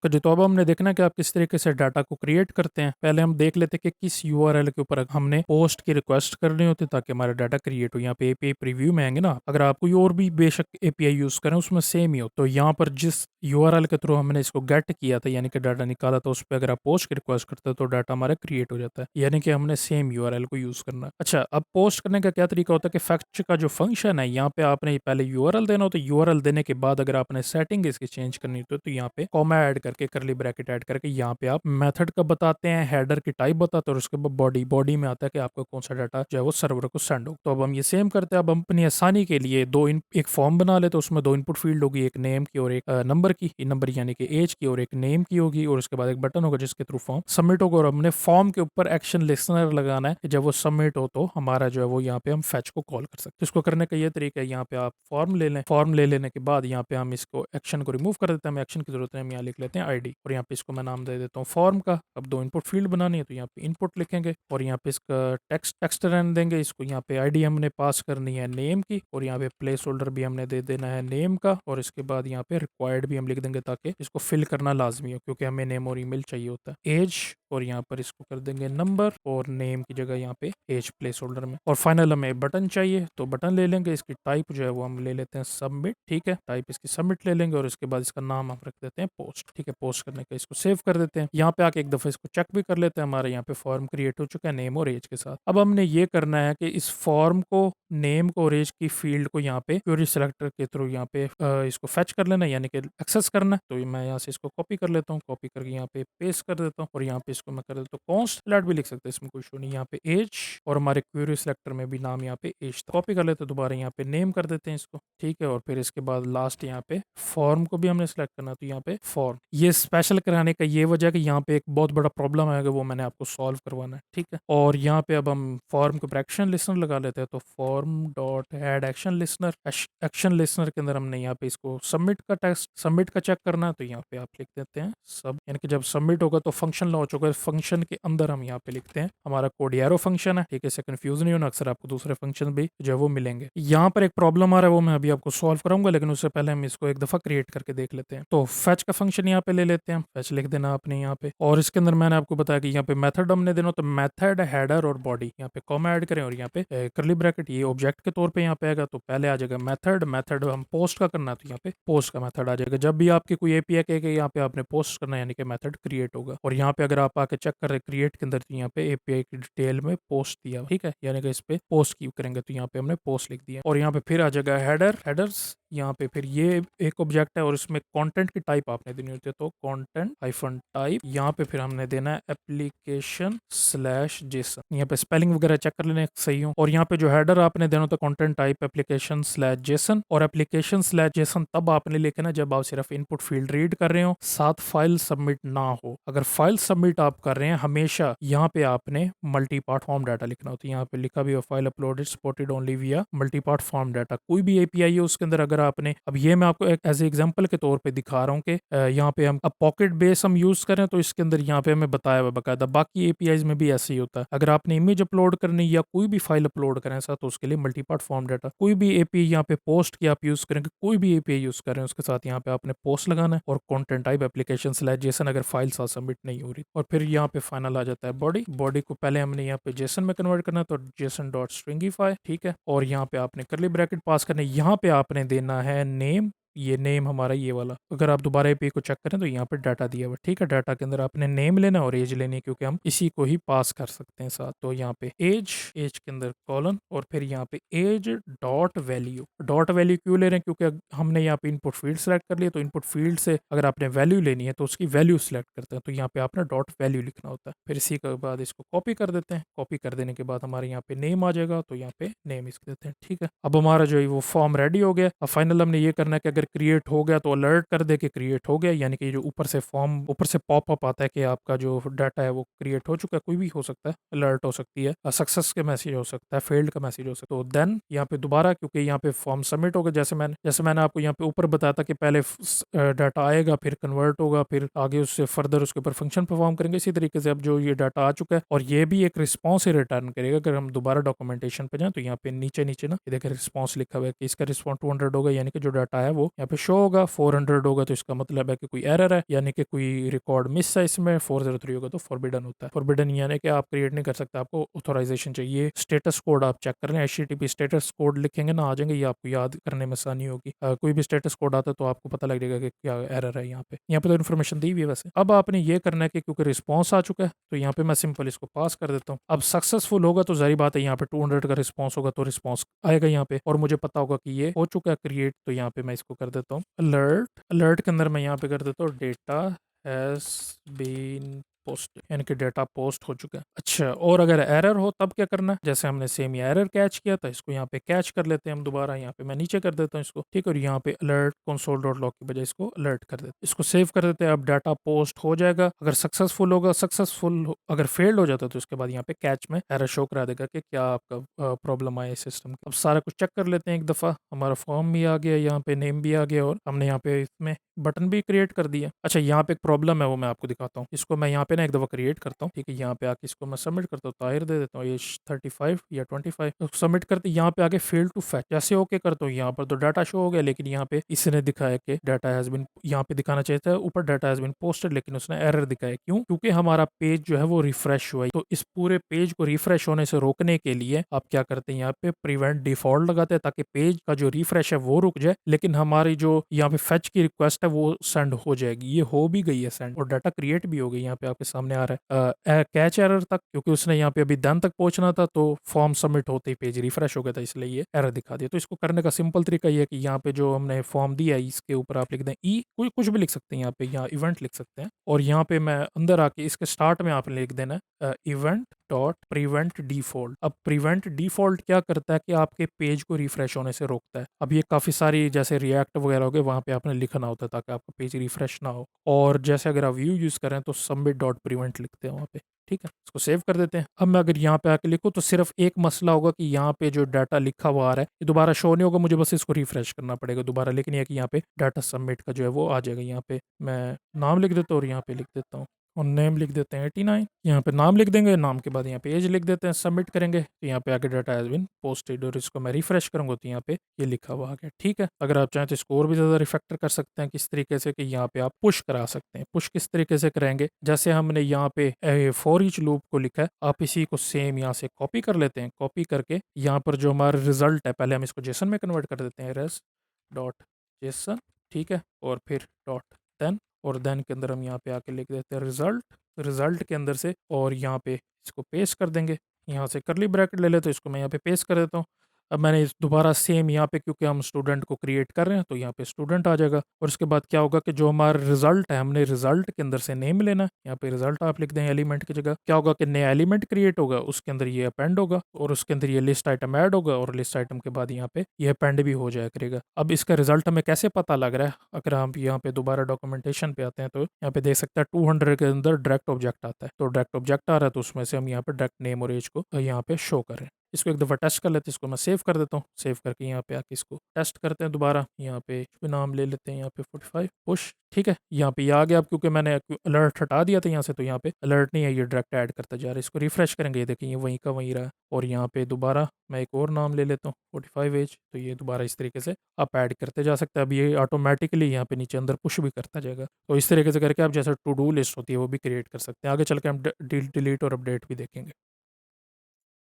जी, तो अब हमने देखना है कि आप किस तरीके से डाटा को क्रिएट करते हैं। पहले हम देख लेते हैं कि किस यूआरएल के ऊपर हमने पोस्ट की रिक्वेस्ट करनी होती है ताकि हमारा डाटा क्रिएट हो। यहाँ पे एपीआई प्रीव्यू में आएँगे ना, अगर आप कोई और भी बेशक एपीआई यूज़ करें उसमें सेम ही हो। तो यहाँ पर जिस यूआरएल के थ्रू हमने इसको गेट किया था यानी कि डाटा निकाला था, उस पे अगर आप पोस्ट की रिक्वेस्ट करते हो तो डाटा हमारा क्रिएट हो जाता है। यानी कि हमने सेम यूआरएल को यूज़ करना है। अच्छा, अब पोस्ट करने का क्या तरीका होता है कि फेच का जो फंक्शन है, यहाँ पे आपने पहले यूआरएल देना होता है। यूआरएल देने के बाद अगर आपने सेटिंग इसकी चेंज करनी होती है तो यहाँ पे कॉमा ऐड करके कर्ली ब्रैकेट ऐड करके यहाँ पे आप मेथड का बताते हैं, हेडर की टाइप बताते हैं और उसके बाद बॉडी में आता है कि आपका कौन सा डाटा जो है वो सर्वर को सेंड हो। तो अब हम ये सेम करते हैं। अब हम अपनी आसानी के लिए एक फॉर्म बना लेते हैं, उसमें 2 इनपुट फील्ड होगी, एक नेम की और एक नंबर की, नंबर यानी कि एज की, और एक नेम की होगी और उसके बाद एक बटन होगा जिसके थ्रू फॉर्म सबमिट होगा। और हमने फॉर्म के ऊपर एक्शन लिसनर लगाना है कि जब वो सबमिट हो तो हमारा जो है वो यहाँ पे हम फेच को कॉल कर सकते हैं। इसको करने का ये तरीका है, यहाँ पे आप फॉर्म ले लें। फॉर्म ले लेने के बाद यहाँ पे हम इसको एक्शन को रिमूव कर देते हैं, हमें एक्शन की जरूरत है, हम यहाँ लिख लेते हैं आईडी और यहाँ पे इसको मैं नाम दे देता हूँ फॉर्म का। अब 2 इनपुट फील्ड बनानी है तो यहाँ पे इनपुट लिखेंगे और यहाँ पे इसका टेक्स्ट रहने देंगे। इसको यहाँ पे आईडी हमने पास करनी है नेम की और यहाँ पे प्लेस होल्डर भी हमने दे देना है नेम का और इसके बाद यहाँ पे रिक्वायर्ड भी हम लिख देंगे ताकि इसको फिल करना लाजमी हो क्योंकि हमें नेम और ईमेल चाहिए होता है। एज और यहाँ पर इसको कर देंगे नंबर और नेम की जगह यहाँ पे एज प्लेस होल्डर में। और फाइनल हमें बटन चाहिए तो बटन ले लेंगे, इसकी टाइप जो है वो हम ले लेते हैं सबमिट। ठीक है, टाइप इसकी सबमिट ले लेंगे और इसके बाद इसका नाम हम रख देते हैं पोस्ट। ठीक है, पोस्ट करने का इसको सेव कर देते हैं। यहाँ पे आके एक दफा इसको चेक भी कर लेते हैं, हमारे यहाँ पे फॉर्म क्रिएट हो चुका है नेम और एज के साथ। अब हमने ये करना है कि इस फॉर्म को, नेम को और एज की फील्ड को यहाँ पे क्वेरी सिलेक्टर के थ्रू यहाँ पे इसको फेच कर लेना यानी कि एक्सेस करना है। तो मैं यहाँ से इसको कॉपी कर लेता हूँ, कॉपी करके यहाँ पे पेस्ट कर देता हूँ और यहाँ पे इसको मैं कर देता हूँ कॉन्स्ट फ्लैट भी लिख सकते हैं, इसमें कोई इशू नहीं। यहाँ पे एज और हमारे क्वेरी सिलेक्टर में भी नाम यहाँ पे एज था। कॉपी कर लेते हैं, दोबारा यहाँ पे नेम कर देते हैं इसको। ठीक है, और फिर इसके बाद लास्ट यहाँ पे फॉर्म को भी हमने सेलेक्ट करना, तो यहाँ पे फॉर्म। ये स्पेशल कराने का ये वजह कि यहाँ पे एक बहुत बड़ा प्रॉब्लम आएगा, वो मैंने आपको सॉल्व करवाना है। ठीक है, और यहाँ पे अब हम फॉर्म के ऊपर एक्शन लिस्नर लगा लेते हैं। तो form dot add action listener, action listener के अंदर हमने यहाँ पे इसको सबमिट का टेक्स्ट, सबमिट का चेक करना है। तो यहाँ पे आप लिख देते हैं सब, यानी कि जब सबमिट होगा तो फंक्शन लॉन्च होगा। फंक्शन के अंदर हम यहाँ पे लिखते हैं हमारा कोड एरो फंक्शन है। ठीक है, इससे कंफ्यूज नहीं होना, अक्सर आपको दूसरे फंक्शन भी जो है वो मिलेंगे। यहाँ पर एक प्रॉब्लम आ रहा है, वो मैं अभी आपको सॉल्व कराऊंगा, लेकिन उससे पहले हम इसको एक दफा क्रिएट करके देख लेते हैं। तो फेच का फंक्शन यहाँ पे ले लेते हैं, फेच लिख देना आपने यहाँ पे, और इसके अंदर मैंने आपको बताया कि यहाँ पे मेथड हमने देना, तो मेथड, हेडर और बॉडी, यहाँ पे कॉमा ऐड करें और यहाँ पे करली ब्रैकेट, ये ऑब्जेक्ट के तौर पे यहाँ पे आएगा। तो पहले आ जाएगा मेथड, मेथड हम पोस्ट का करना है तो यहाँ पे पोस्ट का मेथड आ जाएगा। जब भी आपकी कोई एपीआई कहेगा यहाँ पे आपने पोस्ट करना है यानी कि मेथड क्रिएट होगा। और यहाँ पे अगर आप आके चेक कर रहे क्रिएट के अंदर, तो यहाँ पे एपीआई की डिटेल में पोस्ट दिया। ठीक है, यानी कि इस पे पोस्ट की करेंगे तो यहाँ पे हमने पोस्ट लिख दिया। और यहाँ पे फिर आ जाएगा हेडर, हेडर्स, यहाँ पे फिर ये एक ऑब्जेक्ट है और इसमें कंटेंट की टाइप आपने देनी होती है। तो कंटेंट हाइफन टाइप, यहाँ पे फिर हमने देना है एप्लीकेशन स्लैश जेसन। यहाँ पे स्पेलिंग वगैरह चेक कर लेने सही हो। और यहाँ पे जो हेडर आपने देना होता है content type application slash Jason, और एप्लीकेशन स्लैश जेसन तब आपने लिखना जब आप सिर्फ इनपुट फील्ड रीड कर रहे हो, साथ फाइल सबमिट ना हो। अगर फाइल सबमिट आप कर रहे हैं, हमेशा यहाँ पे आपने मल्टी पार्ट फॉर्म डाटा लिखना होता है। यहाँ पे लिखा भी हो फाइल अपलोडेड सपोर्टेड ओनली विया मल्टी पार्ट फॉर्म डाटा। कोई भी एपीआई है उसके अंदर अगर आपने, अब ये मैं आपको एक एज एग्जांपल के तौर पे दिखा रहा हूँ कि यहाँ पे हम अब पॉकेट बेस हम यूज करें तो इसके अंदर यहाँ पे हमें बताया हुआ बकायदा, बाकी एपीआईज में भी ऐसे ही होता है। अगर आपने इमेज अपलोड करनी या कोई भी फाइल अपलोड करें साथ, तो उसके लिए मल्टी पार्ट फॉर्म डाटा, कोई भी एपीआई यहाँ पे पोस्ट की आप यूज करेंगे, कोई भी एपीआई यूज कर रहे हैं उसके साथ यहाँ पे आपने पोस्ट लगाना है, और content type application slash Jason अगर फाइल साथ सबमिट नहीं हो रही। और फिर यहाँ पे फाइनल आ जाता है बॉडी। बॉडी को पहले हमने यहाँ पे जेसन में कन्वर्ट करना है, तो जेसन डॉट स्ट्रिंगिफाई। ठीक है, और यहाँ पे आपने करली ब्रैकेट पास करने, यहाँ पे आपने देना है नेम, ये नेम हमारा ये वाला। अगर आप दोबारा एपीआई को चेक करें तो यहाँ पे डाटा दिया हुआ। ठीक है, डाटा के अंदर आपने नेम लेना और एज लेनी है क्योंकि हम इसी को ही पास कर सकते हैं साथ। तो यहाँ पे एज, एज के अंदर कॉलन, और फिर यहाँ पे age dot value. Dot value क्यों ले रहे हैं, क्योंकि हमने यहाँ पे इनपुट फील्ड सेलेक्ट कर लिया, तो इनपुट फील्ड से अगर आपने वैल्यू लेनी है तो उसकी वैल्यू सेलेक्ट करते हैं, तो यहाँ पे आपने डॉट वैल्यू लिखना होता है। फिर इसी के बाद इसको कॉपी कर देते हैं, कॉपी कर देने के बाद हमारे यहाँ पे नेम आ जाएगा, तो यहाँ पे नेम इसको देते हैं। ठीक है, अब हमारा जो है वो फॉर्म रेडी हो गया। अब फाइनल हमने ये करना है कि अगर क्रिएट हो गया तो अलर्ट कर दे कि क्रिएट हो गया, यानी कि जो ऊपर से फॉर्म, ऊपर से पॉपअप आता है कि आपका जो डाटा है वो क्रिएट हो चुका है। कोई भी हो सकता है, अलर्ट हो सकती है, सक्सेस के मैसेज हो सकता है, फेल्ड का मैसेज हो सकता है। तो देन यहाँ पे दोबारा, क्योंकि यहाँ पे फॉर्म सबमिट हो गया, जैसे मैंने आपको यहाँ पे ऊपर बताया था कि पहले डाटा आएगा, फिर कन्वर्ट होगा, फिर आगे उससे फर्दर उसके ऊपर फंक्शन परफॉर्म करेंगे। इसी तरीके से अब जो ये डाटा आ चुका है, और ये भी एक रिस्पॉन्स ही रिटर्न करेगा। अगर हम दोबारा डॉक्यूमेंटेशन पे जाएं तो यहाँ पे नीचे नीचे ना ये देखिए रिस्पॉन्स लिखा हुआ है कि इसका रिस्पॉन्स 200 होगा, यानी कि जो डाटा है वो यहाँ पे शो होगा। 400 होगा तो इसका मतलब है कि कोई एरर है, यानी कि कोई रिकॉर्ड मिस है इसमें। 403 होगा तो फॉरबिडन होता है। फॉरबिडन यानी कि आप क्रिएट नहीं कर सकते, आपको ऑथोराइजेशन चाहिए। स्टेटस कोड आप चेक कर लें, HTTP स्टेटस कोड लिखेंगे ना, आ जाएंगे, ये आपको याद करने में आसानी होगी। कोई भी स्टेटस कोड आता है तो आपको पता लग जाएगा कि क्या एरर है। यहाँ पे तो इन्फॉर्मेशन दी हुई है वैसे। अब आपने ये करना है कि क्योंकि रिस्पॉन्स आ चुका है तो यहाँ पे मैं सिंपल इसको पास कर देता हूँ। अब सक्सेसफुल होगा तो जारी बात है यहाँ पे 200 का रिस्पॉन्स होगा तो रिस्पॉन्स आएगा यहाँ पे, और मुझे पता होगा कि ये हो चुका है क्रिएट। तो यहाँ पे मैं इसको कर देता हूँ अलर्ट। अलर्ट के अंदर मैं यहाँ पे कर देता हूँ डेटा हैज बीन पोस्ट, यानी कि डेटा पोस्ट हो चुका है। अच्छा, और अगर एरर हो तब क्या करना है? जैसे हमने सेम ये एरर कैच किया था, इसको यहाँ पे कैच कर लेते हैं हम दोबारा। यहाँ पे मैं नीचे कर देता हूँ इसको, ठीक है, और यहाँ पे अलर्ट कंसोल डॉट लॉग की बजाय इसको अलर्ट कर देते हैं। इसको सेव कर देते हैं। अब डाटा पोस्ट हो जाएगा। अगर सक्सेसफुल होगा, अगर फेल्ड हो जाता है तो उसके बाद यहाँ पे कैच में एरर शो करा देगा कि क्या आपका प्रॉब्लम आया सिस्टम। अब सारा कुछ चेक कर लेते हैं एक दफा। हमारा फॉर्म भी आ गया, यहाँ पे नेम भी आ गया, और हमने यहाँ पे इसमें बटन भी क्रिएट कर दिया। अच्छा, यहाँ पे एक प्रॉब्लम है, वो मैं आपको दिखाता हूँ। इसको मैं यहाँ पे ना एक दफ़ा क्रिएट करता हूँ, ठीक है। यहाँ पे आके इसको मैं सबमिट करता हूँ, ताहिर दे देता हूँ, ये 35 या 25 तो सबमिट करते। यहाँ पे आगे फेल टू फैच जैसे ओके करता हूँ, यहाँ पर तो डाटा शो हो गया, लेकिन यहाँ पे इसने दिखाया कि डाटा हैज बिन, यहाँ पे दिखाना चाहिए था ऊपर डाटा हैज बिन पोस्टेड, लेकिन उसने एरर दिखाया। क्यों? क्योंकि हमारा पेज जो है वो रिफ्रेश हुआ है। तो इस पूरे पेज को रिफ्रेश होने से रोकने के लिए आप क्या करते हैं, यहाँ पे प्रिवेंट डिफॉल्ट लगाते हैं, ताकि पेज का जो रिफ्रेश है वो रुक जाए, लेकिन हमारी जो यहाँ पे फेच की रिक्वेस्ट है वो सेंड हो जाएगी। ये हो भी गई है सेंड, और डाटा क्रिएट भी हो गई। यहाँ पे आपके सामने आ रहा है कैच एरर तक, क्योंकि उसने यहाँ पे अभी देन तक पहुंचना था, तो फॉर्म सबमिट होते ही पेज रिफ्रेश हो गया था, इसलिए ये एरर दिखा दिया। तो इसको करने का सिंपल तरीका ये है कि यहाँ पे जो हमने फॉर्म दिया है इसके ऊपर आप लिख दें ई, कुछ भी लिख सकते हैं यहाँ पे, यहाँ इवेंट लिख सकते हैं, और यहाँ पे मैं अंदर आके इसके स्टार्ट में आप लिख देना इवेंट डॉट प्रिवेंट डिफॉल्ट। अब प्रिवेंट डिफॉल्ट क्या करता है कि आपके पेज को रिफ्रेश होने से रोकता है। अब ये काफ़ी सारी जैसे रिएक्ट वगैरह हो गए, वहाँ पे आपने लिखना होता है ताकि आपका पेज रिफ्रेश ना हो। और जैसे अगर आप व्यू यूज़ करें तो सबमिट डॉट प्रिवेंट लिखते हैं वहाँ पे, ठीक है। इसको सेव कर देते हैं। अब मैं अगर यहाँ पे आके लिखूँ तो सिर्फ एक मसला होगा कि यहाँ पे जो डाटा लिखा हुआ आ रहा है ये दोबारा शो नहीं होगा, मुझे बस इसको रिफ्रेश करना पड़ेगा दोबारा। लेकिन ये कि यहाँ पे डाटा सबमिट का जो है वो आ जाएगा। यहाँ पे मैं नाम लिख देता हूँ, और यहाँ पे लिख देता हूँ, और नेम लिख देते हैं 89। यहाँ पे नाम लिख देंगे, नाम के बाद यहाँ पे एज लिख देते हैं, सबमिट करेंगे तो यहाँ पे आके डाटा हैज बीन पोस्टेड, और इसको मैं रिफ्रेश करूँगा तो यहाँ पे ये लिखा हुआ आ गया, ठीक है। अगर आप चाहें तो इसको और भी ज़्यादा रिफैक्टर कर सकते हैं किस तरीके से कि यहाँ पे आप पुश करा सकते हैं। पुश किस तरीके से करेंगे, जैसे हमने यहाँ पे फॉर ईच लूप को लिखा है, आप इसी को सेम यहाँ से कॉपी कर लेते हैं। कॉपी करके यहाँ पर जो हमारा रिजल्ट है, पहले हम इसको जेसन में कन्वर्ट कर देते हैं, रेस डॉट जेसन, ठीक है, और फिर डॉट देन, और देन के अंदर हम यहाँ पे आके लिख देते हैं रिजल्ट, रिजल्ट के अंदर से, और यहाँ पे इसको पेस्ट कर देंगे। यहाँ से करली ब्रैकेट ले ले तो इसको मैं यहाँ पे पेस्ट कर देता हूँ। अब मैंने दोबारा सेम यहाँ पे, क्योंकि हम स्टूडेंट को क्रिएट कर रहे हैं तो यहाँ पे स्टूडेंट आ जाएगा। और उसके बाद क्या होगा कि जो हमारा रिजल्ट है, हमने रिजल्ट के अंदर से नेम लेना है। यहाँ पे रिजल्ट आप लिख दें एलिमेंट की जगह। क्या होगा कि नया एलिमेंट क्रिएट होगा, उसके अंदर ये अपेंड होगा, और उसके अंदर ये लिस्ट आइटम ऐड होगा, और लिस्ट आइटम के बाद यहाँ पे ये अपेंड भी हो जाया करेगा। अब इसका रिजल्ट हमें कैसे पता लग रहा है? अगर हम यहाँ पे दोबारा डॉक्यूमेंटेशन पे आते हैं तो यहाँ पे देख सकते हैं 200 के अंदर डायरेक्ट ऑब्जेक्ट आता है। तो डायरेक्ट ऑब्जेक्ट आ रहा है तो उसमें से हम यहाँ पे डायरेक्ट नेम और एज को यहाँ पे शो कर रहे हैं। इसको एक दफ़ा टेस्ट कर लेते हैं। इसको मैं सेव कर देता हूँ। सेव करके यहाँ पे आके इसको टेस्ट करते हैं दोबारा। यहाँ पे नाम ले लेते हैं, यहाँ पे 45 पुश, ठीक है। यहाँ पे ये आ गया। अब क्योंकि मैंने अलर्ट हटा दिया था यहाँ से, तो यहाँ पे अलर्ट नहीं है, ये डायरेक्ट ऐड करता जा रहा है। इसको रिफ्रेश करेंगे, ये देखिए ये वहीं का वहीं रहा। और यहाँ पे दोबारा मैं एक और नाम ले लेता हूँ 45 एज, तो ये दोबारा इस तरीके से आप ऐड करते जा सकते हैं। अब ये ऑटोमेटिकली यहाँ पे नीचे अंदर पुश भी करता जाएगा। तो इस तरीके से करके आप जैसे टू डू लिस्ट होती है वो भी क्रिएट कर सकते हैं। आगे चल के हम डिलीट और अपडेट भी देखेंगे।